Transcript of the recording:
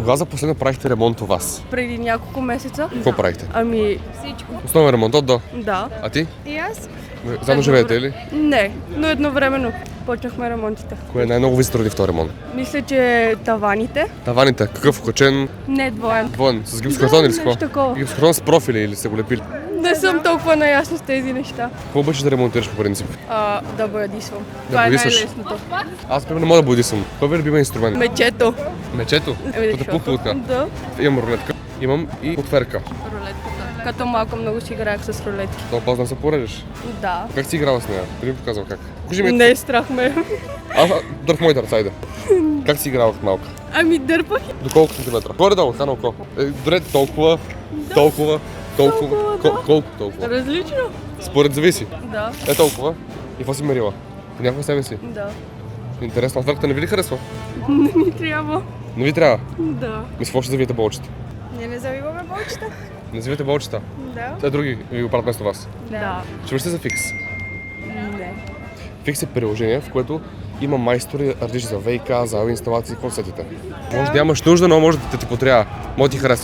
Кога за последно правихте ремонт у вас? Преди няколко месеца. Какво правихте? Ами всичко. Основен ремонт от до. Да. А ти? И аз? Заедно живеете ли? Не, но едновременно почнахме ремонтите. Кое е най-много ви се труди в този ремонт? Мисля, че таваните. Таваните, какъв качен? Не двоен. Двоен, с гипсокартон или с нещо какво? такова. Гипсокартон с профили или сте го лепили? Не съм толкова наясно с тези неща. Какво обичаш да ремонтираш по принцип? Да боядисвам. Това е боядисваш? най-лесното. Аз примерно не мога да бодисам. Кой ви е любимия инструмент? Мечето. Мечето? Като пухлутка. Да. Имам рулетка. Имам и отверка. Рулетката. Като малко много си играех с рулетки. Това опасно да се поредиш. Да. Как си играла с нея? Ти ми показвам как. Покажи ми. Не е страх ме. Аз дърх моите ръца, айде. Как си играла като малка? Ами дърпах. До колко сантиметра? Горе-долу, така на око. Добре, толкова, толкова, толкова, колко толкова? Различно. Според зависи. Да. Е толкова. И какво си мерила? Някаква себе си. Да. Интересно, отвърката не ви ли харесва? Не ми трябва. Не ви трябва. Да. Мисля, какво ще завиете болчета? Ние не завиваме болчета. Не завиете болчета. Да. Те други ви го правят вместо вас. Да. Чуваш ли за фикс? Не. Фикс е приложение, в което има майстори, различни за ВИК, за инсталации, какво сетите. Може да нямаш нужда, но може да ти потрябва. Може да ти хареса.